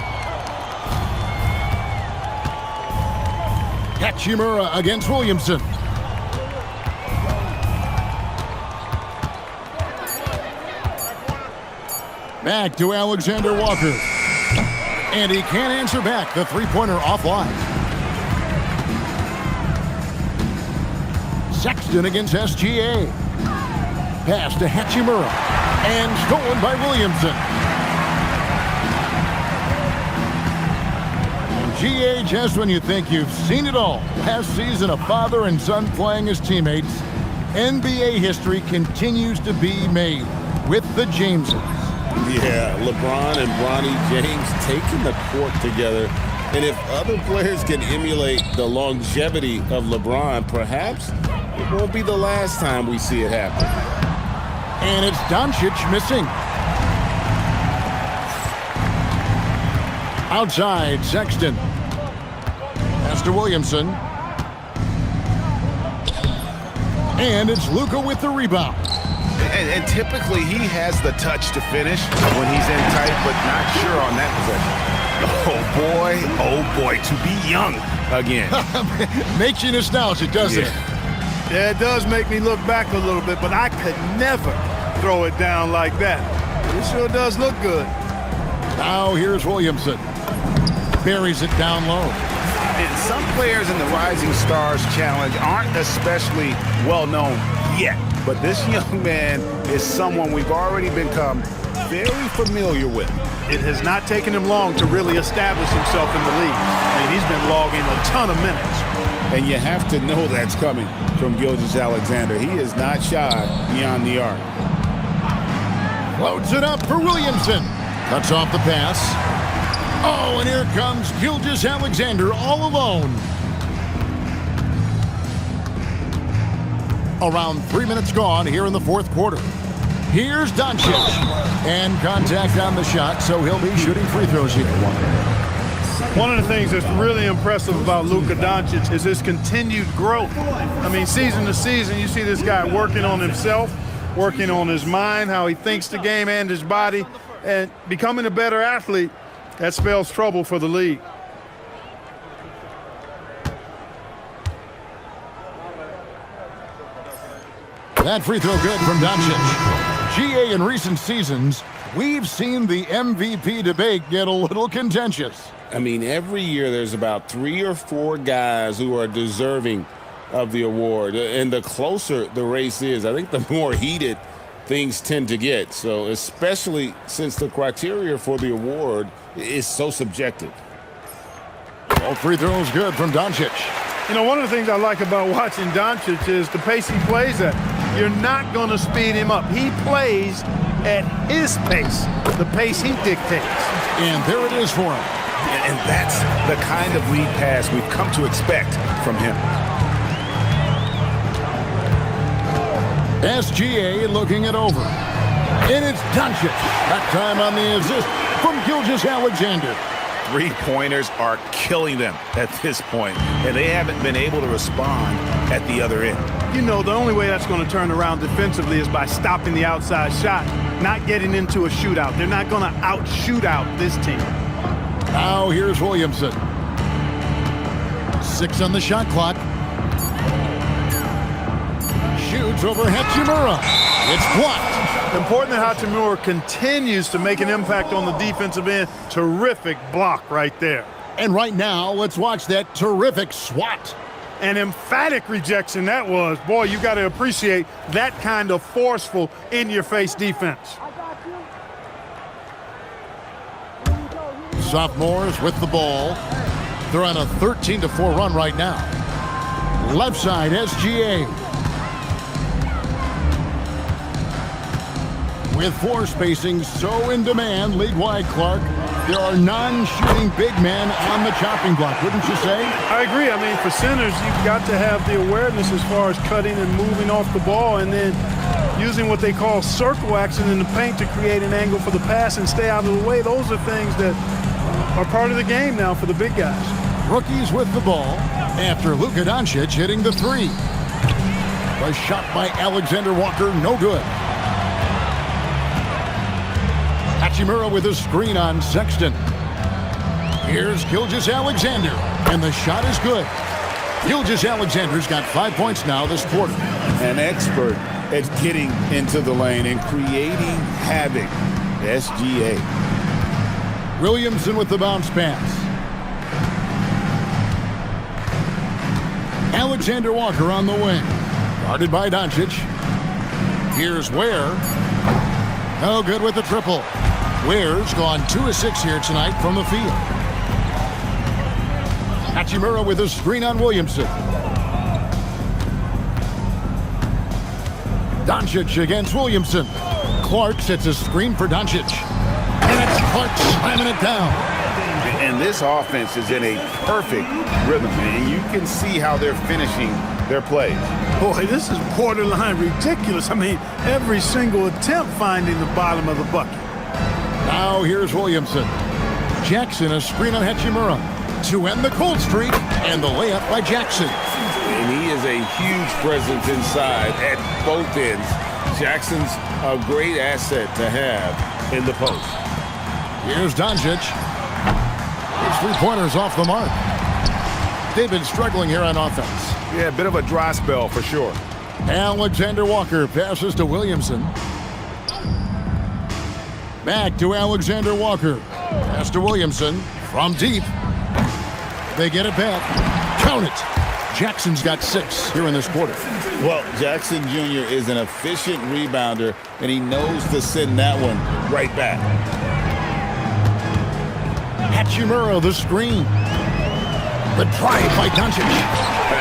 Speaker 2: Hachimura against Williamson. Back to Alexander Walker. And he can't answer back. The three-pointer offline. Sexton against SGA. Pass to Hachimura. And stolen by Williamson. GA, just when you think you've seen it all. Last season, a father and son playing as teammates. NBA history continues to be made with the Jameses.
Speaker 9: Yeah, LeBron and Bronny James taking the court together. And if other players can emulate the longevity of LeBron, perhaps it won't be the last time we see it happen.
Speaker 2: And it's Doncic missing. Outside, Sexton. Pass to Williamson. And it's Luka with the rebound.
Speaker 1: And typically he has the touch to finish when he's in tight, but not sure on that possession. Oh boy, to be young again.
Speaker 2: Makes you nostalgic, doesn't it?
Speaker 4: Yeah, it does make me look back a little bit, but I could never throw it down like that. It sure does look good.
Speaker 2: Now here's Williamson. Buries it down low.
Speaker 1: And some players in the Rising Stars Challenge aren't especially well known yet. But this young man is someone we've already become very familiar with.
Speaker 4: It has not taken him long to really establish himself in the league. I mean, he's been logging a ton of minutes.
Speaker 1: And you have to know that's coming from Gilgeous-Alexander. He is not shy beyond the arc.
Speaker 2: Loads it up for Williamson. Cuts off the pass. Oh, and here comes Gilgeous-Alexander all alone. Around 3 minutes gone here in the fourth quarter. Here's Doncic. And contact on the shot, so he'll be shooting free throws here.
Speaker 4: One of the things that's really impressive about Luka Doncic is his continued growth. I mean, season to season, you see this guy working on himself, working on his mind, how he thinks the game and his body, and becoming a better athlete. That spells trouble for the league.
Speaker 2: That free throw good from Doncic. GA, in recent seasons, we've seen the MVP debate get a little contentious.
Speaker 9: I mean, every year there's about 3 or 4 guys who are deserving of the award. And the closer the race is, I think the more heated things tend to get. So especially since the criteria for the award is so subjective.
Speaker 2: All free throws good from Doncic.
Speaker 4: You know, one of the things I like about watching Doncic is the pace he plays at. You're not going to speed him up. He plays at his pace, the pace he dictates.
Speaker 2: And there it is for him.
Speaker 1: And that's the kind of lead pass we've come to expect from him.
Speaker 2: SGA looking it over. And it's Doncic. That time on the assist from Gilgeous-Alexander.
Speaker 1: Three-pointers are killing them at this point, and they haven't been able to respond at the other end.
Speaker 4: You know, the only way that's going to turn around defensively is by stopping the outside shot, not getting into a shootout. They're not going to out-shoot out this team.
Speaker 2: Now here's Williamson. 6 on the shot clock. Shoots over Hachimura. It's blocked.
Speaker 4: Important that Hachimura continues to make an impact on the defensive end. Terrific block right there.
Speaker 2: And right now, let's watch that terrific swat.
Speaker 4: An emphatic rejection that was. Boy, you got to appreciate that kind of forceful, in-your-face defense.
Speaker 2: Sophomores with the ball. They're on a 13-4 run right now. Left side, SGA. With floor spacing so in demand, league-wide, Clark, there are non-shooting big men on the chopping block, wouldn't you say?
Speaker 4: I agree. I mean, for centers, you've got to have the awareness as far as cutting and moving off the ball and then using what they call circle action in the paint to create an angle for the pass and stay out of the way. Those are things that are part of the game now for the big guys.
Speaker 2: Rookies with the ball after Luka Doncic hitting the three. A shot by Alexander Walker, no good. Hachimura with a screen on Sexton. Here's Gilgeous-Alexander, and the shot is good. Gilgeous-Alexander's got 5 points now this quarter.
Speaker 9: An expert at getting into the lane and creating havoc. SGA.
Speaker 2: Williamson with the bounce pass. Alexander Walker on the wing. Guarded by Doncic. Here's Ware. No good with the triple. Ware's gone 2 of 6 here tonight from the field. Hachimura with a screen on Williamson. Doncic against Williamson. Clark sets a screen for Doncic. And it's Clark slamming it down.
Speaker 1: And this offense is in a perfect rhythm, and you can see how they're finishing their plays.
Speaker 4: Boy, this is borderline ridiculous. I mean, every single attempt finding the bottom of the bucket.
Speaker 2: Now here's Williamson. Jackson a screen on Hachimura to end the cold streak, and the layup by Jackson.
Speaker 9: And he is a huge presence inside at both ends. Jackson's a great asset to have in the post.
Speaker 2: Here's Doncic. His three-pointers off the mark. They've been struggling here on offense.
Speaker 1: Yeah, a bit of a dry spell for sure.
Speaker 2: Alexander Walker passes to Williamson. Back to Alexander Walker. Pass to Williamson from deep. They get it back. Count it. Jackson's got 6 here in this quarter.
Speaker 9: Well, Jackson Jr. is an efficient rebounder, and he knows to send that one right back.
Speaker 2: Hachimura the screen. The drive by Doncic.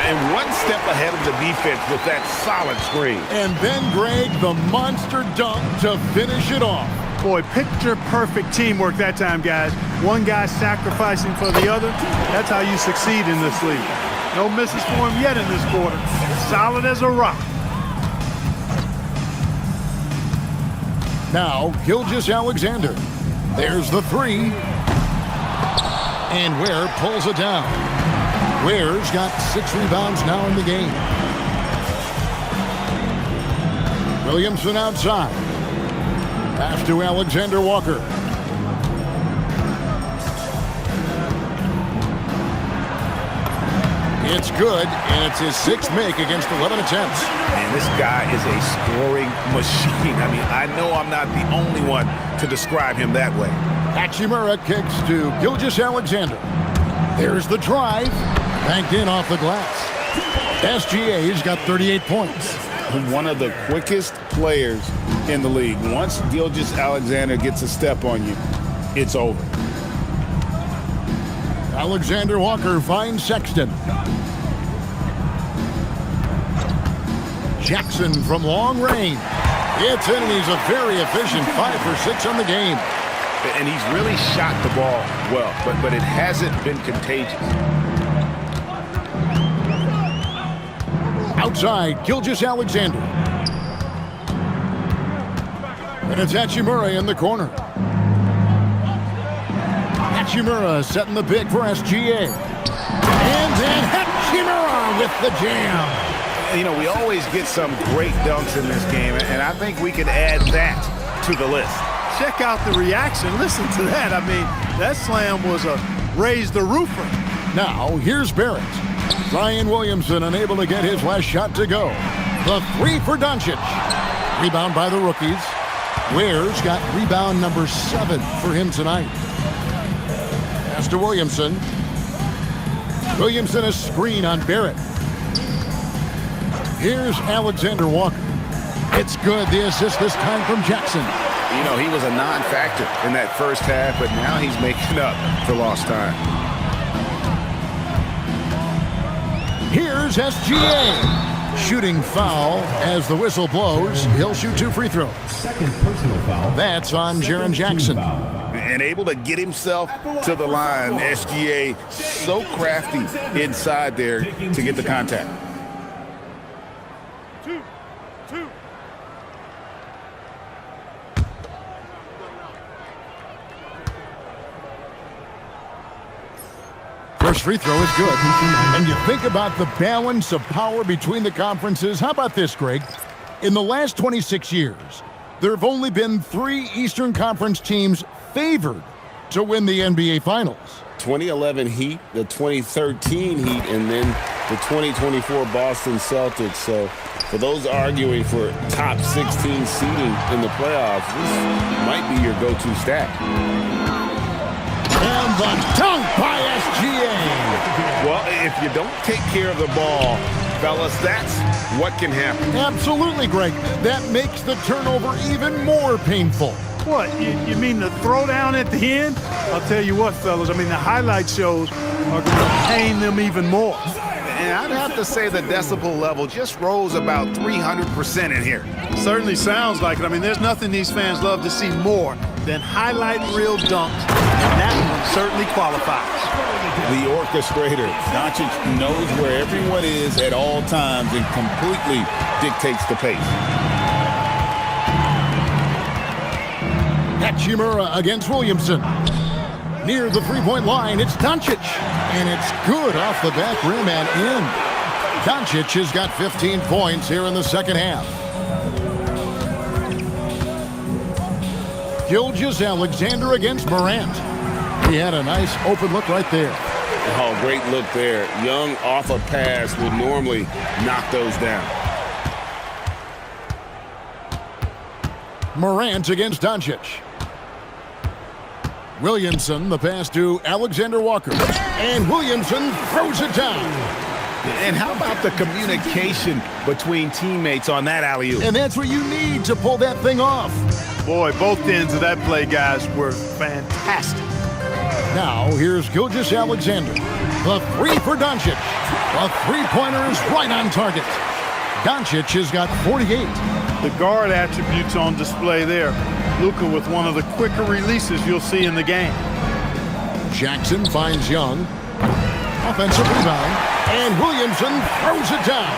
Speaker 1: And one step ahead of the defense with that solid screen.
Speaker 2: And then Greg, the monster dunk to finish it off.
Speaker 4: Boy, picture-perfect teamwork that time, guys. One guy sacrificing for the other. That's how you succeed in this league. No misses for him yet in this quarter. Solid as a rock.
Speaker 2: Now, Gilgeous-Alexander. There's the three. And Ware pulls it down. Ware's got 6 rebounds now in the game. Williamson outside. Pass to Alexander Walker. It's good, and it's his 6th make against 11 attempts.
Speaker 1: And this guy is a scoring machine. I mean, I know I'm not the only one to describe him that way.
Speaker 2: Hachimura kicks to Gilgeous-Alexander. There's the drive. Banked in off the glass. SGA's got 38 points.
Speaker 9: One of the quickest players in the league. Once Gilgeous-Alexander gets a step on you, it's over.
Speaker 2: Alexander Walker finds Sexton. Jackson from long range. It's in, and he's a very efficient 5 for 6 on the game.
Speaker 1: And he's really shot the ball well, but it hasn't been contagious.
Speaker 2: Outside, Gilgeous-Alexander. And it's Hachimura in the corner. Hachimura setting the pick for SGA. And then Hachimura with the jam.
Speaker 1: You know, we always get some great dunks in this game, and I think we can add that to the list.
Speaker 4: Check out the reaction. Listen to that. I mean, that slam was a raise the roofer.
Speaker 2: Now, here's Barrett. Zion Williamson unable to get his last shot to go. The three for Doncic. Rebound by the rookies. Ware's got rebound number 7 for him tonight. Pass to Williamson. Williamson a screen on Barrett. Here's Alexander Walker. It's good. The assist this time from Jackson.
Speaker 1: You know, he was a non-factor in that first half, but now he's making up for lost time.
Speaker 2: Here's SGA. Shooting foul as the whistle blows. He'll shoot 2 free throws.
Speaker 6: Second personal foul.
Speaker 2: That's on Jaren Jackson.
Speaker 1: And able to get himself to the line. SGA so crafty inside there to get the contact.
Speaker 2: First free throw is good. And you think about the balance of power between the conferences. How about this, Greg? In the last 26 years, there have only been 3 Eastern Conference teams favored to win the NBA Finals.
Speaker 9: 2011 Heat, the 2013 Heat, and then the 2024 Boston Celtics. So for those arguing for top 16 seeding in the playoffs, this might be your go-to stat.
Speaker 2: And the dunk by SGA.
Speaker 1: Well, if you don't take care of the ball, fellas, that's what can happen.
Speaker 2: Absolutely, Greg. That makes the turnover even more painful.
Speaker 4: What, you mean the throwdown at the end? I'll tell you what, fellas, I mean, the highlight shows are going to pain them even more.
Speaker 1: And I'd have to say the decibel level just rose about 300% in here.
Speaker 4: Certainly sounds like it. I mean, there's nothing these fans love to see more than highlight reel dunks, and that one certainly qualifies.
Speaker 1: The orchestrator, Doncic, knows where everyone is at all times and completely dictates the pace.
Speaker 2: Hachimura against Williamson. Near the three-point line, it's Doncic. And it's good off the back rim and in. Doncic has got 15 points here in the second half. Gilgeous-Alexander against Morant. He had a nice open look right there.
Speaker 9: Oh, great look there. Young off a pass would normally knock those down.
Speaker 2: Morant against Doncic. Williamson, the pass to Alexander Walker. And Williamson throws it down.
Speaker 1: And how about the communication between teammates on that alley-oop?
Speaker 2: And that's what you need to pull that thing off.
Speaker 4: Boy, both ends of that play, guys, were fantastic.
Speaker 2: Now, here's Gilgeous-Alexander. The three for Doncic. The three-pointer is right on target. Doncic has got 48.
Speaker 4: The guard attributes on display there. Luka with one of the quicker releases you'll see in the game.
Speaker 2: Jackson finds Young. Offensive rebound. And Williamson throws it down.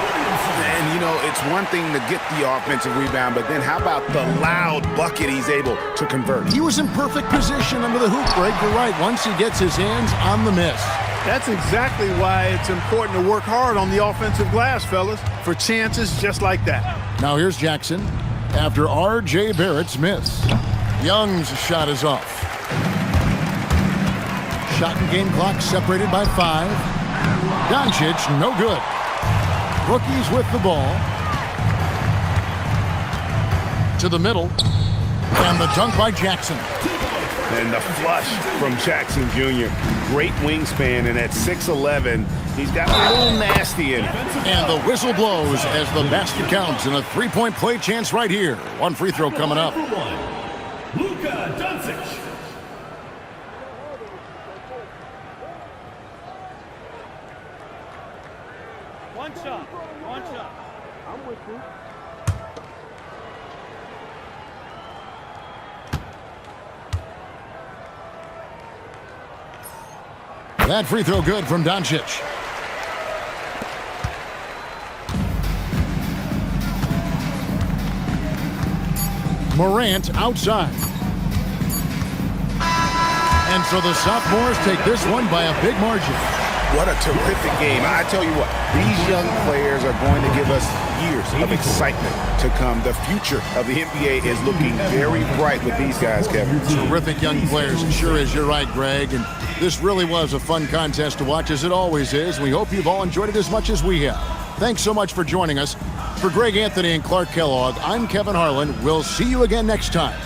Speaker 1: And, you know, it's one thing to get the offensive rebound, but then how about the loud bucket he's able to convert?
Speaker 2: He was in perfect position under the hoop, Greg. You're right. Once he gets his hands on the miss.
Speaker 4: That's exactly why it's important to work hard on the offensive glass, fellas, for chances just like that.
Speaker 2: Now here's Jackson after R.J. Barrett's miss. Young's shot is off. Shot and game clock separated by 5. Doncic, no good. Rookies with the ball. To the middle. And the dunk by Jackson.
Speaker 1: And the flush from Jackson Jr. Great wingspan, and at 6'11", he's got a little nasty in it.
Speaker 2: And the whistle blows as the basket counts, and a three-point play chance right here. One free throw coming up.
Speaker 6: Luka Doncic.
Speaker 4: One shot. I'm with you.
Speaker 2: That free throw good from Doncic. Morant outside. And so the sophomores take this one by a big margin.
Speaker 1: What a terrific game. I tell you what, these young players are going to give us years of excitement to come. The future of the NBA is looking very bright with these guys, Kevin.
Speaker 2: Terrific young players. It sure is. You're right, Greg. And this really was a fun contest to watch, as it always is. We hope you've all enjoyed it as much as we have. Thanks so much for joining us. For Greg Anthony and Clark Kellogg, I'm Kevin Harlan. We'll see you again next time